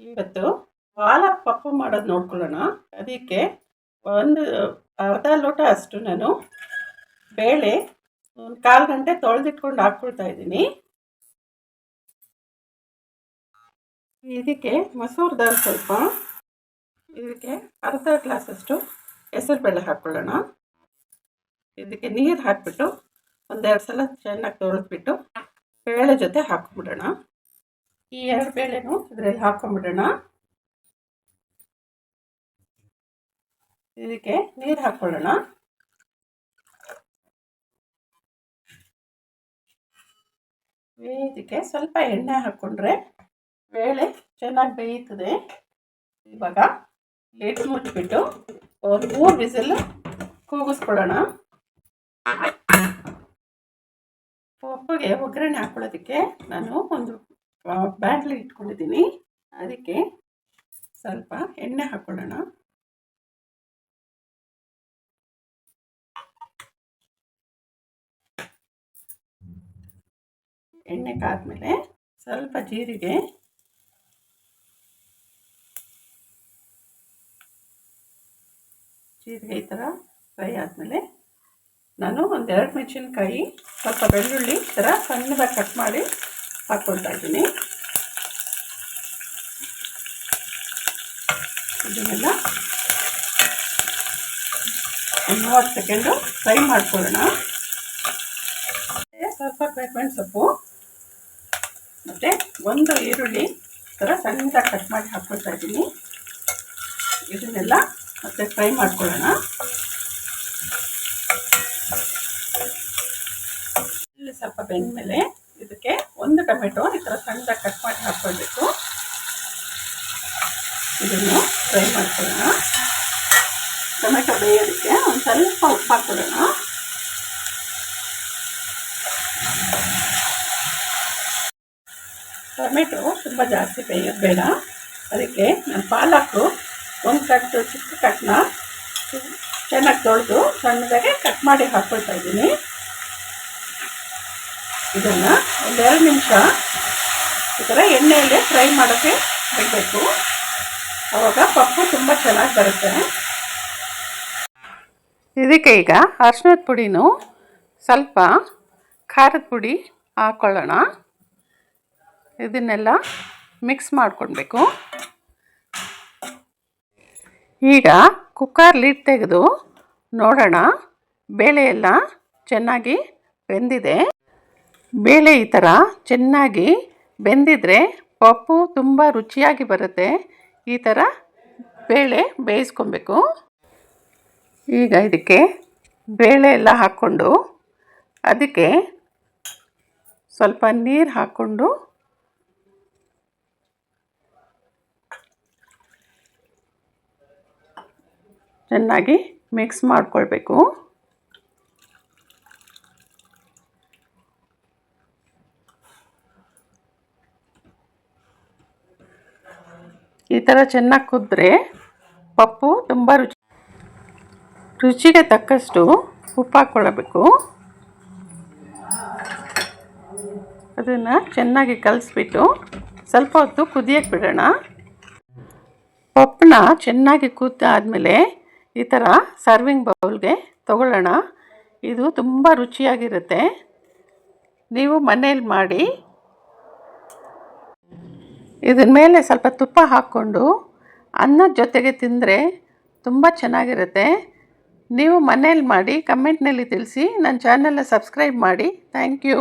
ಇವತ್ತು ಪಾಲಕ್ ಪಪ್ಪು ಮಾಡೋದು ನೋಡ್ಕೊಳ್ಳೋಣ. ಅದಕ್ಕೆ ಒಂದು ಅರ್ಧ ಲೋಟ ಅಷ್ಟು ನಾನು ಬೇಳೆ ಒಂದು ಕಾಲು ಗಂಟೆ ತೊಳೆದಿಟ್ಕೊಂಡು ಹಾಕ್ಕೊಳ್ತಾ ಇದ್ದೀನಿ. ಇದಕ್ಕೆ ಮಸೂರ್ ದಾಲ್ ಸ್ವಲ್ಪ, ಇದಕ್ಕೆ ಅರ್ಧ ಗ್ಲಾಸಷ್ಟು ಹೆಸರು ಬೇಳೆ ಹಾಕ್ಕೊಳ್ಳೋಣ. ಇದಕ್ಕೆ ನೀರು ಹಾಕಿಬಿಟ್ಟು ಒಂದೆರಡು ಸಲ ಚೆನ್ನಾಗಿ ತೊಳೆದ್ಬಿಟ್ಟು ಬೇಳೆ ಜೊತೆ ಹಾಕ್ಬಿಡೋಣ. ಈ ಎರಡು ಬೇಳೆನೂ ಇದರಲ್ಲಿ ಹಾಕ್ಕೊಂಬಿಡೋಣ. ಇದಕ್ಕೆ ನೀರು ಹಾಕ್ಕೊಳ್ಳೋಣ. ಇದಕ್ಕೆ ಸ್ವಲ್ಪ ಎಣ್ಣೆ ಹಾಕ್ಕೊಂಡ್ರೆ ಬೇಳೆ ಚೆನ್ನಾಗಿ ಬೇಯುತ್ತದೆ. ಇವಾಗ ಲಿಡ್ ಮುಚ್ಚಿಬಿಟ್ಟು ಒಂದು 3 ವಿಸಿಲ್ ಕೂಗಿಸ್ಕೊಳ್ಳೋಣ. ಪಪ್ಪುಗೆ ಒಗ್ಗರಣೆ ಹಾಕ್ಕೊಳ್ಳೋದಕ್ಕೆ ನಾನು ಒಂದು ಬಾಣಲಿ ಇಟ್ಕೊಂಡಿದ್ದೀನಿ. ಅದಕ್ಕೆ ಸ್ವಲ್ಪ ಎಣ್ಣೆ ಹಾಕ್ಕೊಳ್ಳೋಣ. ಎಣ್ಣೆ ಕಾದ್ಮೇಲೆ ಸ್ವಲ್ಪ ಜೀರಿಗೆ, ಈ ಥರ ಫ್ರೈ ಆದಮೇಲೆ ನಾನು ಒಂದೆರಡು ಮೆಣಸಿನ್ಕಾಯಿ, ಸ್ವಲ್ಪ ಬೆಳ್ಳುಳ್ಳಿ ಈ ಥರ ಸಣ್ಣದಾಗಿ ಕಟ್ ಮಾಡಿ ಹಾಕ್ಕೊಳ್ತಾ ಇದ್ದೀನಿ. ಇದನ್ನೆಲ್ಲ ಒಂದು 30 ಸೆಕೆಂಡು ಫ್ರೈ ಮಾಡ್ಕೊಳ್ಳೋಣ. ಸ್ವಲ್ಪ ಕರಿಬೇವಿನ ಸೊಪ್ಪು ಮತ್ತು ಒಂದು ಈರುಳ್ಳಿ ಥರ ಸಣ್ಣದಾಗಿ ಕಟ್ ಮಾಡಿ ಹಾಕ್ಕೊಳ್ತಾ ಇದ್ದೀನಿ. ಇದನ್ನೆಲ್ಲ ಮತ್ತೆ ಫ್ರೈ ಮಾಡ್ಕೊಳ್ಳೋಣ. ಇಲ್ಲಿ ಸ್ವಲ್ಪ ಬೆಂದಮೇಲೆ ಇದಕ್ಕೆ ಒಂದು ಟೊಮೆಟೊ ಈ ಥರ ಸಣ್ಣದಾಗಿ ಕಟ್ ಮಾಡಿ ಹಾಕ್ಕೊಳ್ಬೇಕು. ಇದನ್ನು ಫ್ರೈ ಮಾಡ್ಕೊಳ್ಳೋಣ. ಟೊಮೆಟೊ ಬೇಯೋದಕ್ಕೆ ಒಂದು ಸ್ವಲ್ಪ ಉಪ್ಪು ಹಾಕ್ಕೊಳ್ಳೋಣ. ಟೊಮೆಟೊ ತುಂಬ ಜಾಸ್ತಿ ಬೇಯೋದು ಬೇಡ. ಅದಕ್ಕೆ ನಾನು ಪಾಲಕ್ಕು ಒಂದು ಕಟ್ಟು ಚಿಕ್ಕ ಕಟ್ನ ಚೆನ್ನಾಗಿ ತೊಳೆದು ಸಣ್ಣದಾಗೆ ಕಟ್ ಮಾಡಿ ಹಾಕ್ಕೊಳ್ತಾ ಇದ್ದೀನಿ. ಇದನ್ನು ಒಂದೆರಡು ನಿಮಿಷ ಈ ಥರ ಎಣ್ಣೆಯಲ್ಲೇ ಫ್ರೈ ಮಾಡೋಕ್ಕೆ ಬಿಡಬೇಕು. ಆವಾಗ ಪಪ್ಪು ತುಂಬ ಚೆನ್ನಾಗಿ ಬರುತ್ತೆ. ಇದಕ್ಕೆ ಈಗ ಅರಿಶಿನದ ಪುಡಿನೂ ಸ್ವಲ್ಪ ಖಾರದ ಪುಡಿ ಹಾಕ್ಕೊಳ್ಳೋಣ. ಇದನ್ನೆಲ್ಲ ಮಿಕ್ಸ್ ಮಾಡ್ಕೊಳ್ಬೇಕು. ಈಗ ಕುಕ್ಕರ್ ಲಿಡ್ ತೆಗೆದು ನೋಡೋಣ. ಬೇಳೆ ಎಲ್ಲ ಚೆನ್ನಾಗಿ ಬೆಂದಿದೆ. ಬೇಳೆ ಈ ಥರ ಚೆನ್ನಾಗಿ ಬೆಂದಿದ್ರೆ ಪಪ್ಪು ತುಂಬ ರುಚಿಯಾಗಿ ಬರುತ್ತೆ. ಈ ಥರ ಬೇಳೆ ಬೇಯಿಸ್ಕೊಬೇಕು. ಈಗ ಇದಕ್ಕೆ ಬೇಳೆ ಎಲ್ಲ ಹಾಕ್ಕೊಂಡು ಅದಕ್ಕೆ ಸ್ವಲ್ಪ ನೀರು ಹಾಕ್ಕೊಂಡು ಚೆನ್ನಾಗಿ ಮಿಕ್ಸ್ ಮಾಡ್ಕೊಳ್ಬೇಕು. ಈ ಥರ ಚೆನ್ನಾಗಿ ಕುದ್ರೆ ಪಪ್ಪು ತುಂಬ ರುಚಿಗೆ ತಕ್ಕಷ್ಟು ಉಪ್ಪು ಹಾಕ್ಕೊಳ್ಳಬೇಕು. ಅದನ್ನು ಚೆನ್ನಾಗಿ ಕಲಿಸ್ಬಿಟ್ಟು ಸ್ವಲ್ಪ ಹೊತ್ತು ಕುದಿಯಕ್ಕೆ ಬಿಡೋಣ. ಪಪ್ಪನ್ನ ಚೆನ್ನಾಗಿ ಕುದ್ದಾದಮೇಲೆ ಈ ಥರ ಸರ್ವಿಂಗ್ ಬೌಲ್ಗೆ ತಗೊಳ್ಳೋಣ. ಇದು ತುಂಬ ರುಚಿಯಾಗಿರುತ್ತೆ. ನೀವು ಮನೇಲಿ ಮಾಡಿ ಇದರ ಮೇಲೆ ಸ್ವಲ್ಪ ತುಪ್ಪ ಹಾಕ್ಕೊಂಡು ಅನ್ನದ ಜೊತೆಗೆ ತಿಂದರೆ ತುಂಬ ಚೆನ್ನಾಗಿರುತ್ತೆ. ನೀವು ಮನೇಲಿ ಮಾಡಿ ಕಮೆಂಟ್ನಲ್ಲಿ ತಿಳಿಸಿ. ನನ್ನ ಚಾನಲ್ನ ಸಬ್ಸ್ಕ್ರೈಬ್ ಮಾಡಿ. Thank you.